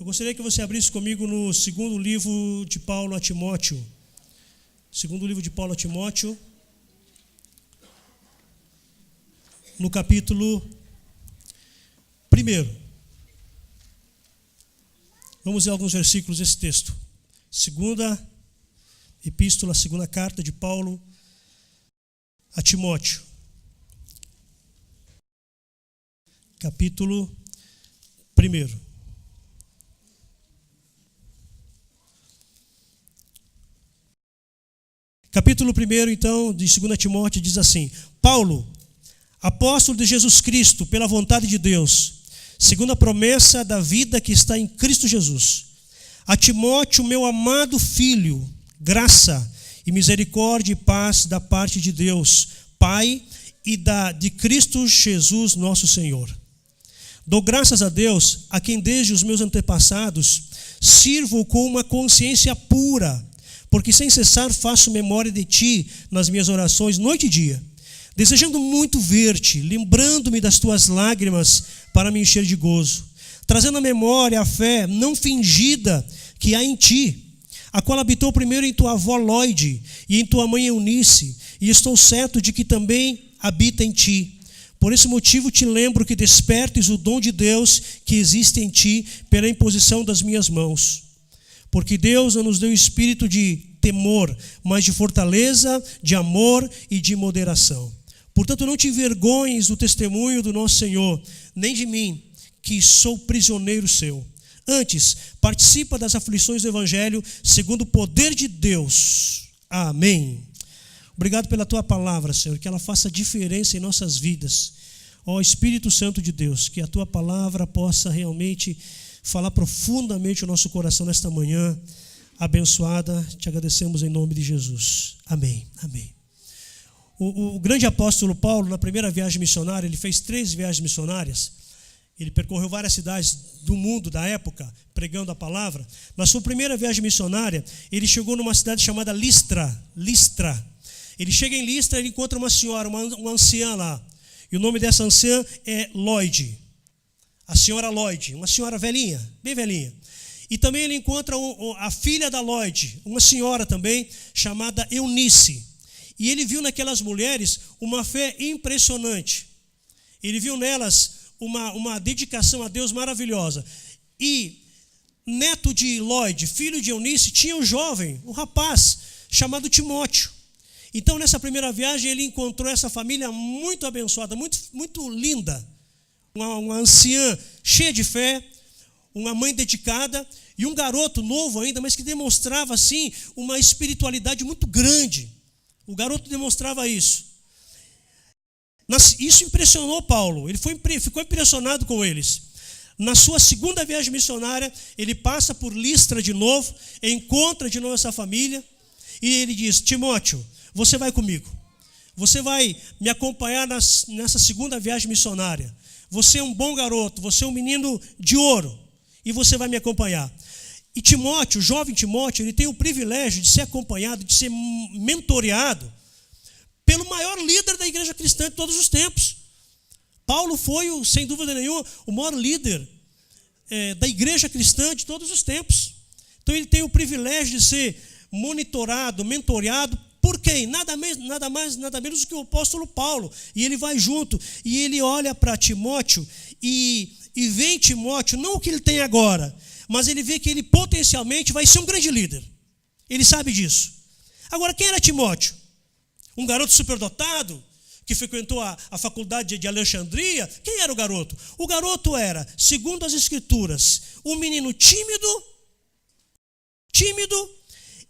Eu gostaria que você abrisse comigo no segundo livro de Paulo a Timóteo. Segundo livro de Paulo a Timóteo, no capítulo 1. Vamos ler alguns versículos desse texto. Segunda epístola, segunda carta de Paulo a Timóteo. Capítulo 1. Capítulo 1, então, de 2 Timóteo, diz assim: Paulo, apóstolo de Jesus Cristo, pela vontade de Deus, segundo a promessa da vida que está em Cristo Jesus. A Timóteo, meu amado filho, graça e misericórdia e paz da parte de Deus, Pai, e de Cristo Jesus, nosso Senhor. Dou graças a Deus, a quem desde os meus antepassados sirvo com uma consciência pura, porque sem cessar faço memória de ti nas minhas orações noite e dia, desejando muito ver-te, lembrando-me das tuas lágrimas para me encher de gozo, trazendo à memória a fé não fingida que há em ti, a qual habitou primeiro em tua avó Loide e em tua mãe Eunice, e estou certo de que também habita em ti. Por esse motivo te lembro que despertes o dom de Deus que existe em ti pela imposição das minhas mãos. Porque Deus não nos deu espírito de temor, mas de fortaleza, de amor e de moderação. Portanto, não te envergonhes do testemunho do nosso Senhor, nem de mim, que sou prisioneiro seu. Antes, participa das aflições do Evangelho, segundo o poder de Deus. Amém. Obrigado pela tua palavra, Senhor, que ela faça diferença em nossas vidas. Ó Espírito Santo de Deus, que a tua palavra possa realmente falar profundamente o nosso coração nesta manhã abençoada. Te agradecemos em nome de Jesus. Amém. Amém. O grande apóstolo Paulo, na primeira viagem missionária, ele fez 3 viagens missionárias. Ele percorreu várias cidades do mundo da época, pregando a palavra. Na sua primeira viagem missionária, ele chegou numa cidade chamada Listra. Ele chega em Listra, ele encontra uma senhora, uma anciã lá. E o nome dessa anciã é Loide. A senhora Loide, uma senhora velhinha, bem velhinha. E também ele encontra a filha da Loide, uma senhora também, chamada Eunice. E ele viu naquelas mulheres uma fé impressionante. Ele viu nelas uma dedicação a Deus maravilhosa. E neto de Loide, filho de Eunice, tinha um jovem, um rapaz, chamado Timóteo. Então, nessa primeira viagem, ele encontrou essa família muito abençoada, muito, muito linda. Uma anciã cheia de fé, uma mãe dedicada e um garoto novo ainda, mas que demonstrava, assim, uma espiritualidade muito grande. O garoto demonstrava isso. Isso impressionou Paulo, ele ficou impressionado com eles. Na sua segunda viagem missionária, ele passa por Listra de novo, encontra de novo essa família, e ele diz: Timóteo, você vai comigo. Você vai me acompanhar nessa segunda viagem missionária. Você é um bom garoto, você é um menino de ouro, e você vai me acompanhar. E Timóteo, o jovem Timóteo, ele tem o privilégio de ser acompanhado, de ser mentoreado pelo maior líder da igreja cristã de todos os tempos. Paulo foi, sem dúvida nenhuma, o maior líder da igreja cristã de todos os tempos. Então ele tem o privilégio de ser monitorado, mentoreado por quem? Nada mais, nada menos do que o apóstolo Paulo. E ele vai junto, e ele olha para Timóteo e vê em Timóteo, não o que ele tem agora, mas ele vê que ele potencialmente vai ser um grande líder. Ele sabe disso. Agora, quem era Timóteo? Um garoto superdotado, que frequentou a faculdade de Alexandria? Quem era o garoto? O garoto era, segundo as Escrituras, um menino tímido.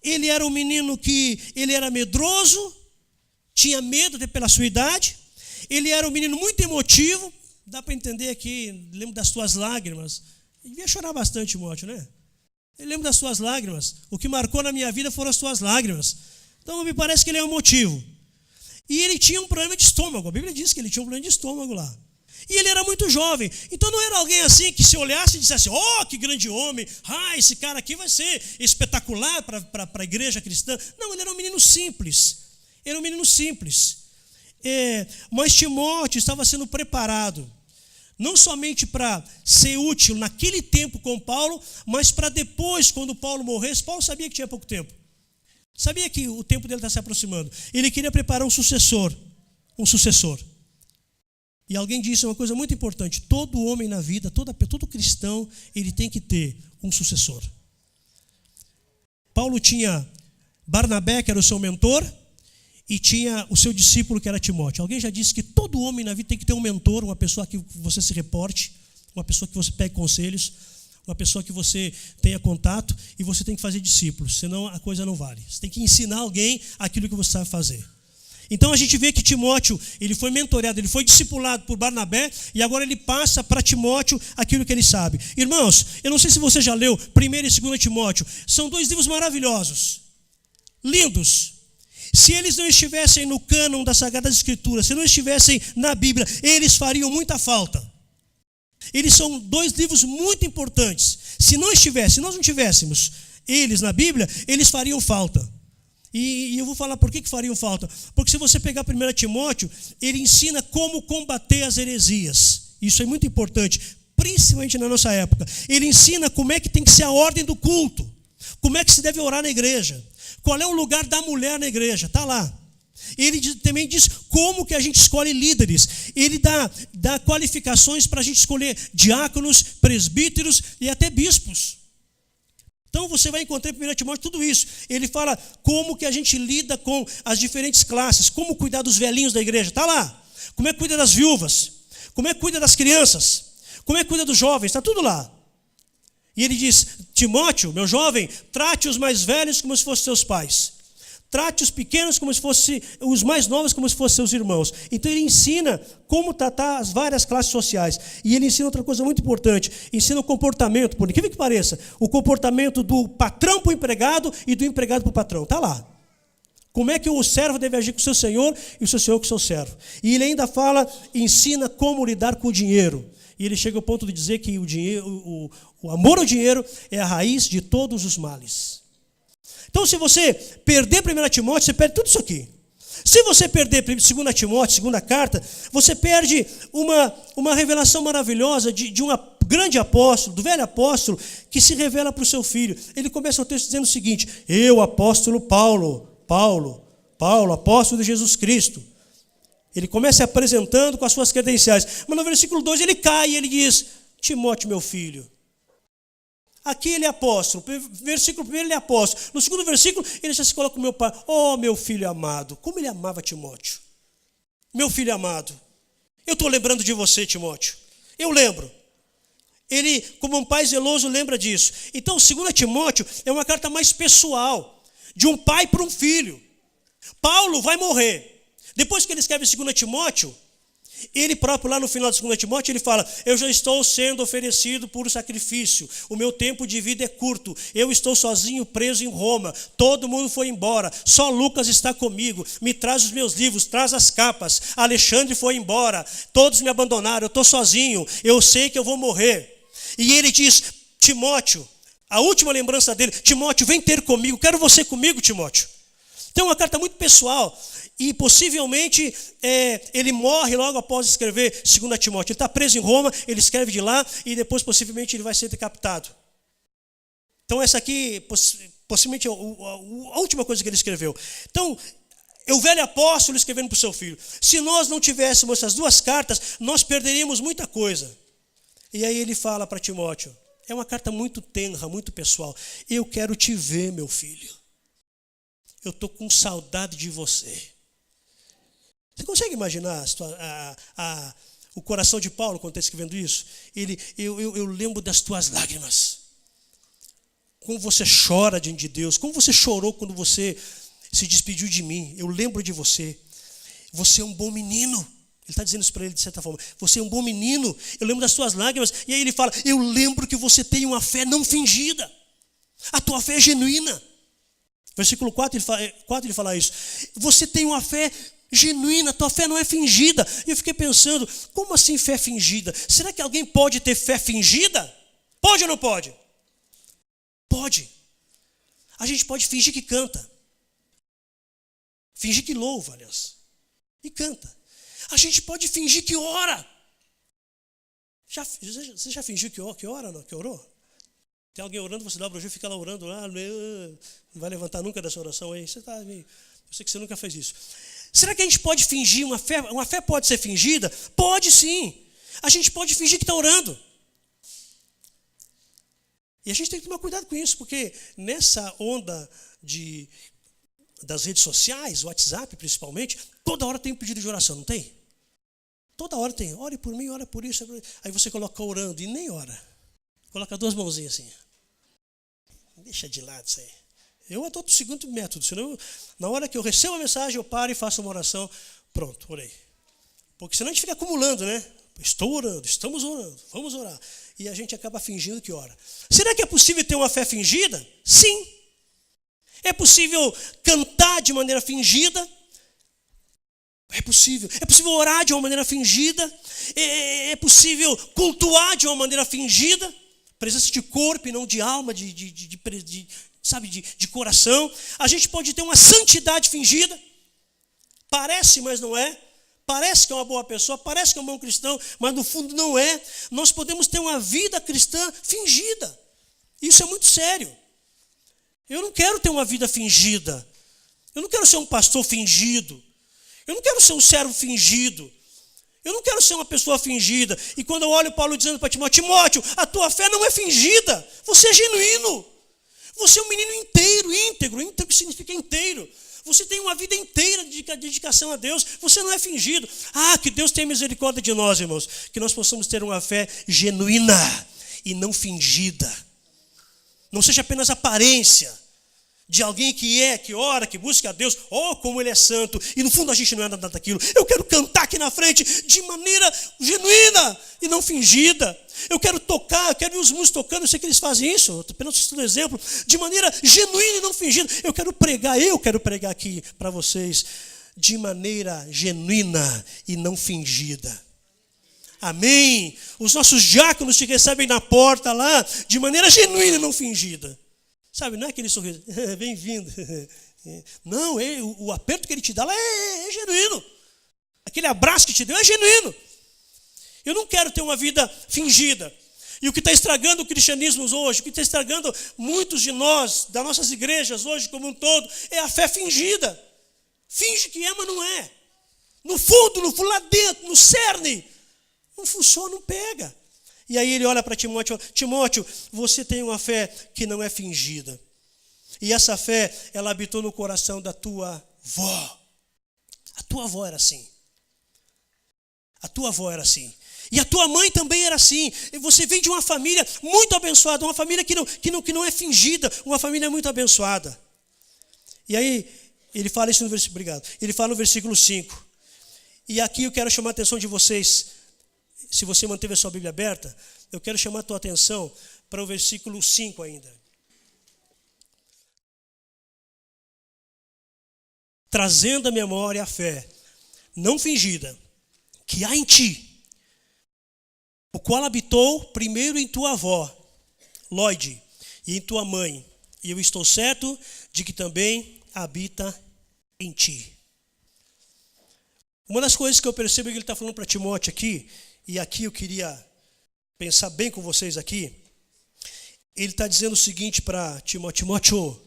Ele era um menino que ele era medroso, tinha medo pela sua idade. Ele era um menino muito emotivo. Dá para entender aqui, lembro das tuas lágrimas. Ele devia chorar bastante, Timóteo, né? Eu lembro das tuas lágrimas. O que marcou na minha vida foram as tuas lágrimas. Então me parece que ele é um motivo. E ele tinha um problema de estômago. A Bíblia diz que ele tinha um problema de estômago lá. E ele era muito jovem. Então não era alguém assim que se olhasse e dissesse: oh, que grande homem. Esse cara aqui vai ser espetacular para a igreja cristã. Não, ele era um menino simples. Mas Timóteo estava sendo preparado Não somente para ser útil naquele tempo com Paulo, mas para depois, quando Paulo morresse. Paulo sabia que tinha pouco tempo. Sabia que o tempo dele está se aproximando. Ele queria preparar um sucessor. Um sucessor. E alguém disse uma coisa muito importante. Todo homem na vida, todo cristão, ele tem que ter um sucessor. Paulo tinha Barnabé, que era o seu mentor, e tinha o seu discípulo, que era Timóteo. Alguém já disse que todo homem na vida tem que ter um mentor, uma pessoa que você se reporte, uma pessoa que você pegue conselhos, uma pessoa que você tenha contato, e você tem que fazer discípulos, senão a coisa não vale. Você tem que ensinar alguém aquilo que você sabe fazer. Então a gente vê que Timóteo, ele foi mentoreado, ele foi discipulado por Barnabé, e agora ele passa para Timóteo aquilo que ele sabe. Irmãos, eu não sei se você já leu 1 e 2 Timóteo, são 2 livros maravilhosos, lindos. Se eles não estivessem no cânon das Sagradas Escrituras, se não estivessem na Bíblia, eles fariam muita falta. Eles são 2 livros muito importantes. Se nós não tivéssemos eles na Bíblia, eles fariam falta. E eu vou falar por que fariam falta. Porque se você pegar 1 Timóteo, ele ensina como combater as heresias. Isso é muito importante, principalmente na nossa época. Ele ensina como é que tem que ser a ordem do culto, como é que se deve orar na igreja, qual é o lugar da mulher na igreja, está lá. Ele também diz como que a gente escolhe líderes. Ele dá qualificações para a gente escolher diáconos, presbíteros e até bispos. Então você vai encontrar em 1 Timóteo tudo isso. Ele fala como que a gente lida com as diferentes classes, como cuidar dos velhinhos da igreja, está lá. Como é que cuida das viúvas, como é que cuida das crianças, como é que cuida dos jovens, está tudo lá. E ele diz, Timóteo, meu jovem, trate os mais velhos como se fossem seus pais. Trate os pequenos como se fossem, os mais novos como se fossem seus irmãos. Então ele ensina como tratar as várias classes sociais. E ele ensina outra coisa muito importante. Ensina o comportamento, por incrível que pareça. O comportamento do patrão para o empregado e do empregado para o patrão. Está lá. Como é que o servo deve agir com o seu senhor e o seu senhor com o seu servo. E ele ainda ensina como lidar com o dinheiro. E ele chega ao ponto de dizer que o amor ao dinheiro é a raiz de todos os males. Então, se você perder 1 Timóteo, você perde tudo isso aqui. Se você perder 2 Timóteo, segunda carta, você perde uma revelação maravilhosa de um grande apóstolo, do velho apóstolo, que se revela para o seu filho. Ele começa o texto dizendo o seguinte: eu, apóstolo Paulo, apóstolo de Jesus Cristo. Ele começa apresentando com as suas credenciais. Mas no versículo 2 ele cai e ele diz: Timóteo, meu filho. Aqui ele é apóstolo, versículo 1 ele é apóstolo. No segundo versículo ele já se coloca com meu pai. Oh, meu filho amado, como ele amava Timóteo. Meu filho amado, eu estou lembrando de você, Timóteo. Eu lembro. Ele, como um pai zeloso, lembra disso. Então, 2 Timóteo é uma carta mais pessoal, de um pai para um filho. Paulo vai morrer. Depois que ele escreve 2 Timóteo, ele próprio lá no final de 2 Timóteo, ele fala: eu já estou sendo oferecido por sacrifício, o meu tempo de vida é curto, eu estou sozinho preso em Roma, todo mundo foi embora, só Lucas está comigo, me traz os meus livros, traz as capas, Alexandre foi embora, todos me abandonaram, eu estou sozinho, eu sei que eu vou morrer. E ele diz: Timóteo, a última lembrança dele: Timóteo, vem ter comigo, quero você comigo, Timóteo. Então é uma carta muito pessoal. E possivelmente ele morre logo após escrever 2 Timóteo. Ele está preso em Roma, ele escreve de lá e depois possivelmente ele vai ser decapitado. Então essa aqui possivelmente é a última coisa que ele escreveu. Então, é o velho apóstolo escrevendo para o seu filho. Se nós não tivéssemos essas duas cartas, nós perderíamos muita coisa. E aí ele fala para Timóteo, é uma carta muito tenra, muito pessoal: eu quero te ver, meu filho. Eu estou com saudade de você. Você consegue imaginar o coração de Paulo quando está escrevendo isso? Eu lembro das tuas lágrimas. Como você chora diante de Deus. Como você chorou quando você se despediu de mim. Eu lembro de você. Você é um bom menino. Ele está dizendo isso para ele de certa forma. Você é um bom menino. Eu lembro das tuas lágrimas. E aí ele fala: eu lembro que você tem uma fé não fingida. A tua fé é genuína. Versículo 4 ele fala isso. Você tem uma fé genuína, tua fé não é fingida. E eu fiquei pensando, como assim fé fingida? Será que alguém pode ter fé fingida? Pode ou não pode? Pode. A gente pode fingir que canta. Fingir que louva, aliás. E canta. A gente pode fingir que ora. Você já fingiu que ora, não? Que orou? Tem alguém orando, você dobra o joelho e fica lá orando, não vai levantar nunca dessa oração aí. Eu sei que você nunca fez isso. Será que a gente pode fingir uma fé? Uma fé pode ser fingida? Pode sim. A gente pode fingir que está orando. E a gente tem que tomar cuidado com isso, porque nessa onda das redes sociais, WhatsApp principalmente, toda hora tem um pedido de oração, não tem? Toda hora tem, ore por mim, ore por isso. Aí você coloca orando e nem ora. Coloca 2 mãozinhas assim. Deixa de lado isso aí. Eu adoto o segundo método, senão na hora que eu recebo a mensagem, eu paro e faço uma oração. Pronto, orei. Porque senão a gente fica acumulando, né? Estou orando, estamos orando, vamos orar. E a gente acaba fingindo que ora. Será que é possível ter uma fé fingida? Sim. É possível cantar de maneira fingida? É possível. É possível orar de uma maneira fingida? É possível cultuar de uma maneira fingida? Presença de corpo e não de alma, de coração. A gente pode ter uma santidade fingida. Parece, mas não é. Parece que é uma boa pessoa, parece que é um bom cristão, mas no fundo não é. Nós podemos ter uma vida cristã fingida. Isso é muito sério. Eu não quero ter uma vida fingida. Eu não quero ser um pastor fingido. Eu não quero ser um servo fingido. Eu não quero ser uma pessoa fingida. E quando eu olho Paulo dizendo para Timóteo, a tua fé não é fingida. Você é genuíno. Você é um menino inteiro, íntegro. Íntegro significa inteiro. Você tem uma vida inteira de dedicação a Deus. Você não é fingido. Que Deus tenha misericórdia de nós, irmãos. Que nós possamos ter uma fé genuína e não fingida. Não seja apenas aparência de alguém que ora, que busca a Deus. Como Ele é santo. E no fundo a gente não é nada daquilo. Eu quero cantar aqui na frente de maneira genuína e não fingida. Eu quero tocar, eu quero ver os músicos tocando. Eu sei que eles fazem isso. Eu apenas estou dando exemplo. De maneira genuína e não fingida. Eu quero pregar aqui para vocês de maneira genuína e não fingida. Amém? Os nossos diáconos te recebem na porta lá de maneira genuína e não fingida. Sabe, não é aquele sorriso, bem-vindo. Não, o aperto que ele te dá lá é genuíno. Aquele abraço que te deu é genuíno. Eu não quero ter uma vida fingida. E o que está estragando o cristianismo hoje, o que está estragando muitos de nós, das nossas igrejas hoje como um todo, é a fé fingida. Finge que é, mas não é. No fundo, lá dentro, no cerne, não funciona, não pega. E aí ele olha para Timóteo, você tem uma fé que não é fingida. E essa fé, ela habitou no coração da tua avó. A tua avó era assim. A tua avó era assim. E a tua mãe também era assim. E você vem de uma família muito abençoada, uma família que não é fingida, uma família muito abençoada. E aí, ele fala isso no versículo, obrigado. Ele fala no versículo 5. E aqui eu quero chamar a atenção de vocês. Se você manteve a sua Bíblia aberta, eu quero chamar a tua atenção para o versículo 5 ainda. Trazendo à memória a fé, não fingida, que há em ti, o qual habitou primeiro em tua avó, Lóide, e em tua mãe, e eu estou certo de que também habita em ti. Uma das coisas que eu percebo é que ele está falando para Timóteo aqui, e aqui eu queria pensar bem com vocês aqui. Ele está dizendo o seguinte para Timóteo: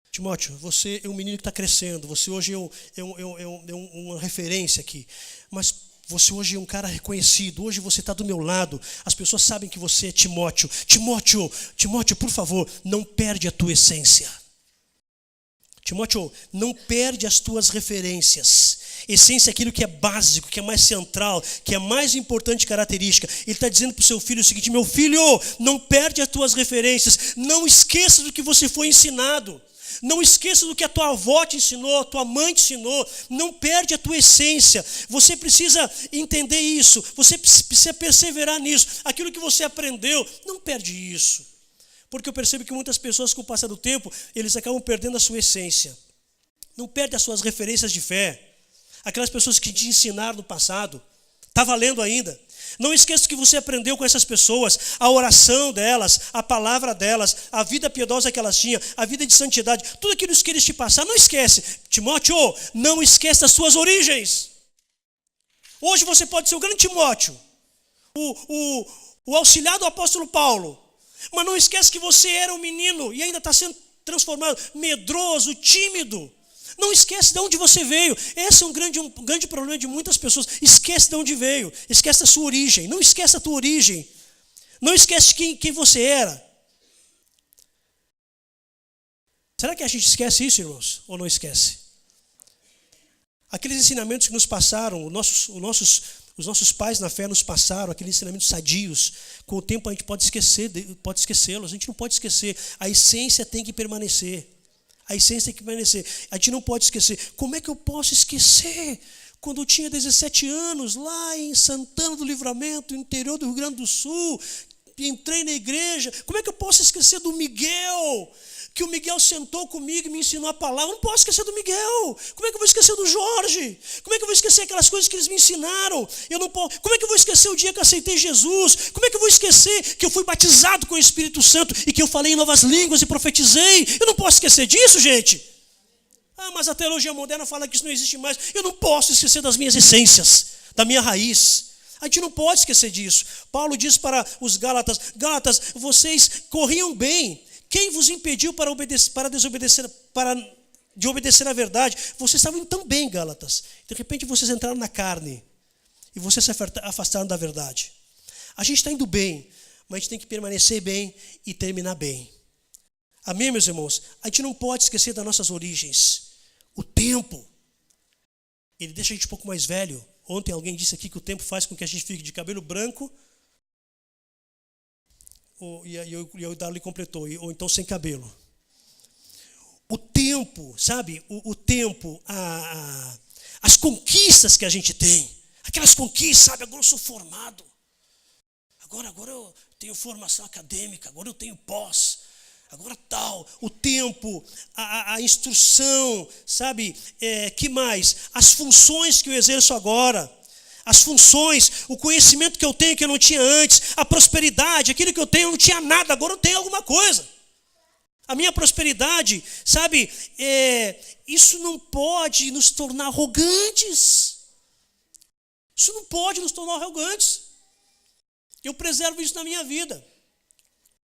Timóteo, você é um menino que está crescendo. Você hoje é uma referência aqui. Mas você hoje é um cara reconhecido. Hoje você está do meu lado. As pessoas sabem que você é Timóteo. Timóteo, por favor, não perde a tua essência. Timóteo, não perde as tuas referências. Essência é aquilo que é básico, que é mais central, que é mais importante característica. Ele está dizendo para o seu filho o seguinte: meu filho, não perde as tuas referências. Não esqueça do que você foi ensinado. Não esqueça do que a tua avó te ensinou, a tua mãe te ensinou. Não perde a tua essência. Você precisa entender isso. Você precisa perseverar nisso. Aquilo que você aprendeu, não perde isso. Porque eu percebo que muitas pessoas, com o passar do tempo, eles acabam perdendo a sua essência. Não perde as suas referências de fé. Aquelas pessoas que te ensinaram no passado. Está valendo ainda. Não esqueça que você aprendeu com essas pessoas, a oração delas, a palavra delas, a vida piedosa que elas tinham, a vida de santidade, tudo aquilo que eles te passaram. Não esquece. Timóteo, não esqueça as suas origens. Hoje você pode ser o grande Timóteo. o auxiliar do apóstolo Paulo. Mas não esquece que você era um menino e ainda está sendo transformado, medroso, tímido. Não esquece de onde você veio. Esse é um grande problema de muitas pessoas. Esquece de onde veio, esquece a sua origem. Não esquece a tua origem. Não esquece quem você era. Será que a gente esquece isso, irmãos? Ou não esquece? Aqueles ensinamentos que nos passaram, os nossos pais na fé nos passaram, aqueles ensinamentos sadios, com o tempo a gente pode esquecê-los, a gente não pode esquecer. A essência tem que permanecer. A essência tem que permanecer. A gente não pode esquecer. Como é que eu posso esquecer? Quando eu tinha 17 anos, lá em Santana do Livramento, interior do Rio Grande do Sul, entrei na igreja. Como é que eu posso esquecer do Miguel? Que o Miguel sentou comigo e me ensinou a palavra. Eu não posso esquecer do Miguel. Como é que eu vou esquecer do Jorge? Como é que eu vou esquecer aquelas coisas que eles me ensinaram? Eu não posso. Como é que eu vou esquecer o dia que eu aceitei Jesus? Como é que eu vou esquecer que eu fui batizado com o Espírito Santo e que eu falei em novas línguas e profetizei? Eu não posso esquecer disso, gente. Mas a teologia moderna fala que isso não existe mais. Eu não posso esquecer das minhas essências, da minha raiz. A gente não pode esquecer disso. Paulo diz para os Gálatas: Gálatas, vocês corriam bem. Quem vos impediu de obedecer à verdade? Vocês estavam tão bem, Gálatas. De repente vocês entraram na carne e vocês se afastaram da verdade. A gente está indo bem, mas a gente tem que permanecer bem e terminar bem. Amém, meus irmãos? A gente não pode esquecer das nossas origens. O tempo, ele deixa a gente um pouco mais velho. Ontem alguém disse aqui que o tempo faz com que a gente fique de cabelo branco. E o Darley completou, ou então sem cabelo. O tempo, sabe? O tempo, as conquistas que a gente tem. Aquelas conquistas, sabe? Agora eu sou formado. Agora eu tenho formação acadêmica. Agora eu tenho pós. Agora tal. O tempo, a instrução, sabe? Que mais? As funções que eu exerço agora. As funções, o conhecimento que eu tenho que eu não tinha antes, a prosperidade, aquilo que eu tenho eu não tinha nada, agora eu tenho alguma coisa. A minha prosperidade, sabe, isso não pode nos tornar arrogantes. Isso não pode nos tornar arrogantes. Eu preservo isso na minha vida.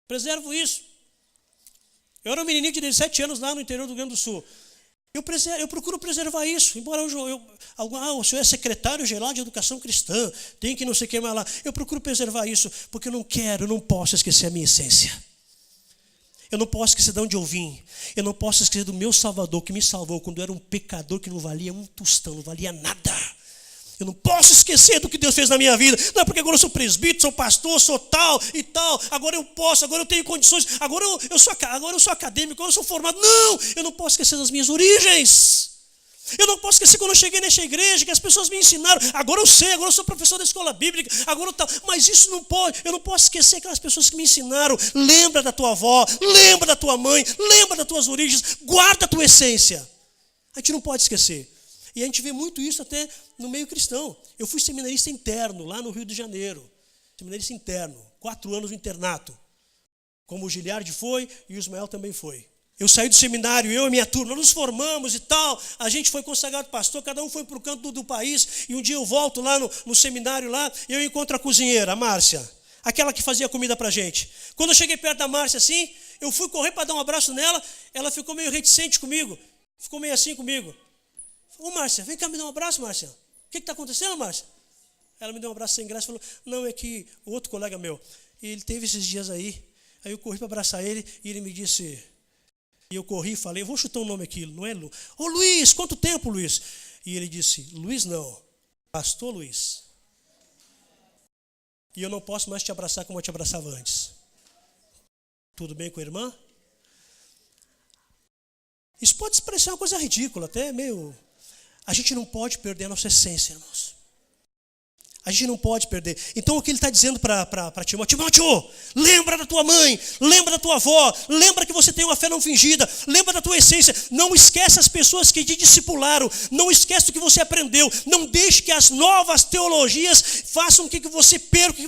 Preservo isso. Eu era um menininho de 17 anos lá no interior do Rio Grande do Sul. Eu procuro preservar isso. Embora o senhor é secretário-geral de educação cristã, tem que não sei o que mais lá. Eu procuro preservar isso, porque eu não posso esquecer a minha essência. Eu não posso esquecer de onde eu vim. Eu não posso esquecer do meu Salvador, que me salvou quando eu era um pecador que não valia um tostão, não valia nada. Eu não posso esquecer do que Deus fez na minha vida. Não é porque agora eu sou presbítero, sou pastor, sou tal e tal. Agora eu posso, agora eu tenho condições. Agora eu sou acadêmico, agora eu sou formado. Não, eu não posso esquecer das minhas origens. Eu não posso esquecer quando eu cheguei nesta igreja, que as pessoas me ensinaram. Agora eu sei, agora eu sou professor da escola bíblica. Agora eu tal. Mas isso não pode. Eu não posso esquecer aquelas pessoas que me ensinaram. Lembra da tua avó, lembra da tua mãe, lembra das tuas origens. Guarda a tua essência. A gente não pode esquecer. E a gente vê muito isso até no meio cristão. Eu fui seminarista interno lá no Rio de Janeiro. Seminarista interno, 4 anos no internato. Como o Giliardi foi e o Ismael também foi. Eu saí do seminário, eu e minha turma, nós nos formamos e tal. A gente foi consagrado pastor, cada um foi para o canto do país. E um dia eu volto lá no seminário lá, e eu encontro a cozinheira, a Márcia. Aquela que fazia comida para a gente. Quando eu cheguei perto da Márcia assim, eu fui correr para dar um abraço nela. Ela ficou meio reticente comigo. Ficou meio assim comigo. Ô Márcia, vem cá me dar um abraço, Márcia. O que está acontecendo, Márcia? Ela me deu um abraço sem graça e falou: não, é que o outro colega meu, ele teve esses dias aí eu corri para abraçar ele e ele me disse, e eu corri e falei, eu vou chutar um nome aqui, não é Lu? Ô Luiz, quanto tempo, Luiz? E ele disse, Luiz não, pastor Luiz. E eu não posso mais te abraçar como eu te abraçava antes. Tudo bem com a irmã? Isso pode parecer uma coisa ridícula, até meio... A gente não pode perder a nossa essência, irmãos. A gente não pode perder. Então o que ele está dizendo para Timóteo? Timóteo, lembra da tua mãe, lembra da tua avó, lembra que você tem uma fé não fingida, lembra da tua essência. Não esquece as pessoas que te discipularam, não esquece o que você aprendeu, não deixe que as novas teologias façam que você perca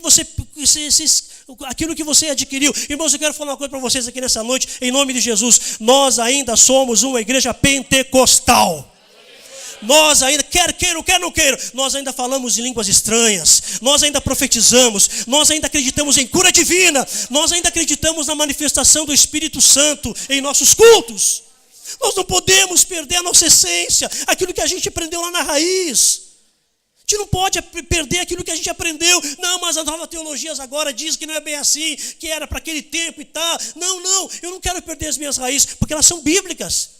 aquilo que você adquiriu. Irmãos, eu quero falar uma coisa para vocês aqui nessa noite, em nome de Jesus. Nós ainda somos uma igreja pentecostal. Nós ainda, quer queiram, quer não queiram, nós ainda falamos em línguas estranhas, nós ainda profetizamos, nós ainda acreditamos em cura divina, nós ainda acreditamos na manifestação do Espírito Santo em nossos cultos. Nós não podemos perder a nossa essência, aquilo que a gente aprendeu lá na raiz. A gente não pode perder aquilo que a gente aprendeu. Não, mas as novas teologias agora dizem que não é bem assim, que era para aquele tempo e tal. Não, eu não quero perder as minhas raízes, porque elas são bíblicas.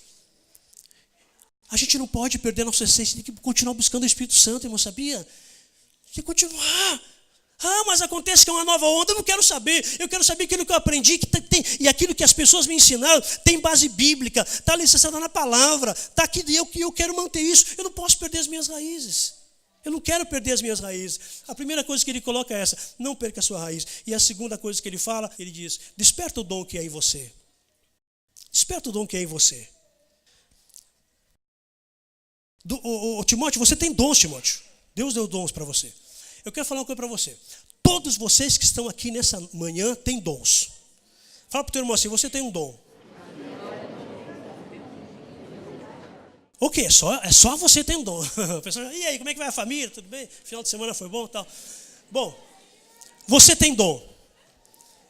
A gente não pode perder a nossa essência, tem que continuar buscando o Espírito Santo, irmão, sabia? Tem que continuar. Mas acontece que é uma nova onda, eu não quero saber. Eu quero saber aquilo que eu aprendi e aquilo que as pessoas me ensinaram tem base bíblica, está alicerçada na palavra, está aqui que eu quero manter isso. Eu não posso perder as minhas raízes. Eu não quero perder as minhas raízes. A primeira coisa que ele coloca é essa: não perca a sua raiz. E a segunda coisa que ele fala, ele diz: desperta o dom que é em você. Desperta o dom que é em você. Timóteo, você tem dons, Timóteo. Deus deu dons para você. Eu quero falar uma coisa para você. Todos vocês que estão aqui nessa manhã têm dons. Fala para o teu irmão assim: você tem um dom. O quê? É só você tem um dom. A pessoa, e aí, como é que vai a família? Tudo bem? Final de semana foi bom e tal. Bom, você tem dom.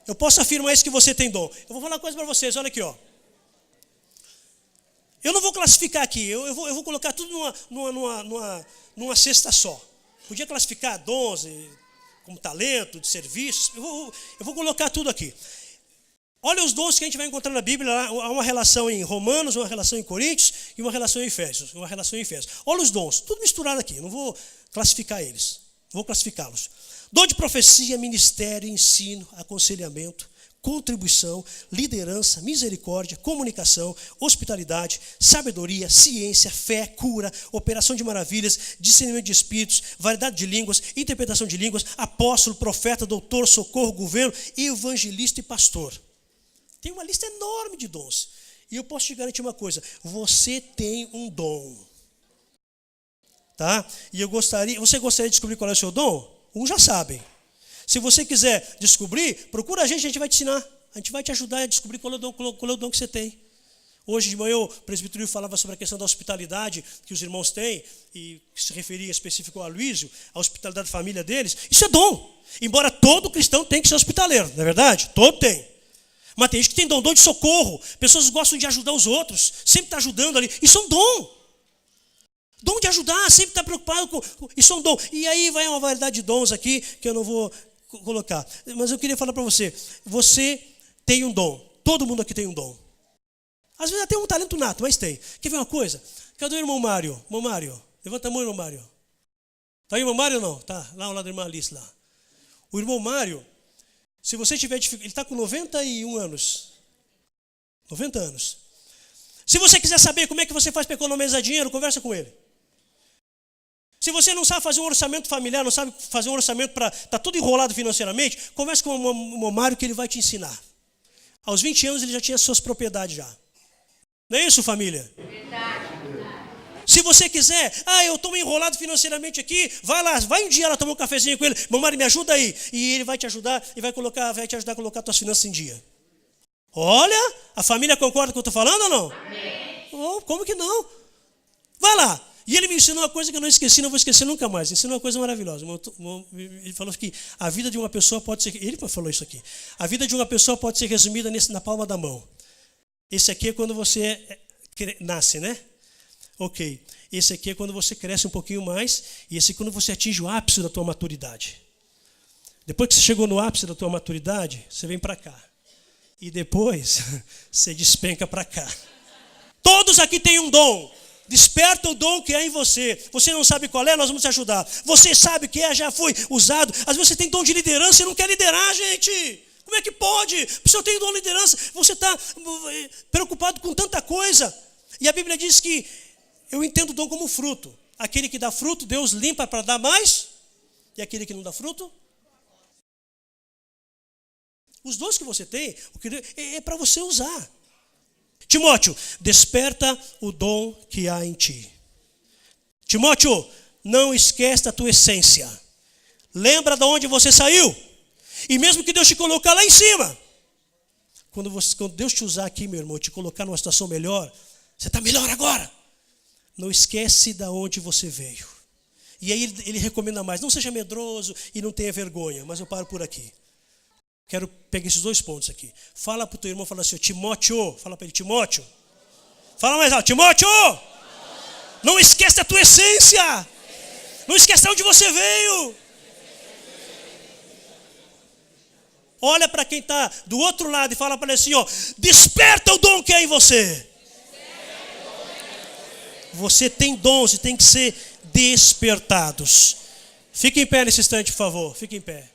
Eu posso afirmar isso, que você tem dom. Eu vou falar uma coisa para vocês, olha aqui, ó. Eu não vou classificar aqui, eu vou colocar tudo numa cesta só. Podia classificar dons como talento, de serviços. Eu vou colocar tudo aqui. Olha os dons que a gente vai encontrar na Bíblia. Há uma relação em Romanos, uma relação em Coríntios e uma relação em Efésios. Olha os dons, tudo misturado aqui. Não vou classificar eles, vou classificá-los. Dom de profecia, ministério, ensino, aconselhamento, contribuição, liderança, misericórdia, comunicação, hospitalidade, sabedoria, ciência, fé, cura, operação de maravilhas, discernimento de espíritos, variedade de línguas, interpretação de línguas, apóstolo, profeta, doutor, socorro, governo, evangelista e pastor. Tem uma lista enorme de dons. E eu posso te garantir uma coisa: você tem um dom. Tá? E você gostaria de descobrir qual é o seu dom? Já sabem. Se você quiser descobrir, procura a gente vai te ensinar. A gente vai te ajudar a descobrir qual é o dom que você tem. Hoje de manhã o presbítero falava sobre a questão da hospitalidade que os irmãos têm, e se referia específico a Luísio, a hospitalidade da família deles. Isso é dom. Embora todo cristão tenha que ser hospitaleiro, não é verdade? Todo tem. Mas tem gente que tem dom de socorro. Pessoas gostam de ajudar os outros, sempre está ajudando ali. Isso é um dom. Dom de ajudar, sempre está preocupado com. Isso é um dom. E aí vai uma variedade de dons aqui que eu não vou colocar. Mas eu queria falar para você: você tem um dom. Todo mundo aqui tem um dom. Às vezes até um talento nato, mas tem. Quer ver uma coisa? Cadê o irmão Mário? Irmão Mário, levanta a mão, irmão Mário. Está aí o irmão Mário ou não? Tá, lá ao lado da irmã Alice lá. O irmão Mário, se você tiver dificuldade, ele está com 91 anos. 90 anos. Se você quiser saber como é que você faz para economizar dinheiro, conversa com ele. Se você não sabe fazer um orçamento familiar, não sabe fazer um orçamento para estar tudo enrolado financeiramente, converse com o Mário que ele vai te ensinar. Aos 20 anos ele já tinha suas propriedades já. Não é isso, família? Verdade. Se você quiser, eu estou enrolado financeiramente aqui, vai lá, vai um dia lá tomar um cafezinho com ele, meu Mário, me ajuda aí. E ele vai te ajudar e vai te ajudar a colocar suas finanças em dia. Olha, a família concorda com o que eu estou falando ou não? Amém. Como que não? Vai lá. E ele me ensinou uma coisa que eu não esqueci, não vou esquecer nunca mais. Ensinou uma coisa maravilhosa. Ele falou que a vida de uma pessoa pode ser... Ele falou isso aqui. A vida de uma pessoa pode ser resumida na palma da mão. Esse aqui é quando você nasce, né? Ok. Esse aqui é quando você cresce um pouquinho mais. E esse é quando você atinge o ápice da tua maturidade. Depois que você chegou no ápice da tua maturidade, você vem para cá. E depois, você despenca para cá. Todos aqui têm um dom. Desperta o dom que é em você. Você não sabe qual é, nós vamos te ajudar. Você sabe o que é, já foi usado. Às vezes você tem dom de liderança e não quer liderar, gente. Como é que pode? Se eu tenho dom de liderança, você está preocupado com tanta coisa. E a Bíblia diz que eu entendo o dom como fruto. Aquele que dá fruto, Deus limpa para dar mais. E aquele que não dá fruto? Os dons que você tem, é para você usar. Timóteo, desperta o dom que há em ti. Timóteo, não esquece da tua essência. Lembra de onde você saiu. E mesmo que Deus te colocar lá em cima, quando Deus te usar aqui, meu irmão, te colocar numa situação melhor, você está melhor agora. Não esquece de onde você veio. E aí ele recomenda mais, não seja medroso e não tenha vergonha. Mas eu paro por aqui. Quero pegar esses 2 pontos aqui. Fala para o teu irmão, fala assim, Timóteo, fala para ele, Timóteo. Fala mais alto, Timóteo! Não esquece da tua essência. Não esquece de onde você veio. Olha para quem está do outro lado e fala para ele assim, desperta o dom que é em você. Você tem dons e tem que ser despertados. Fique em pé nesse instante, por favor. Fique em pé.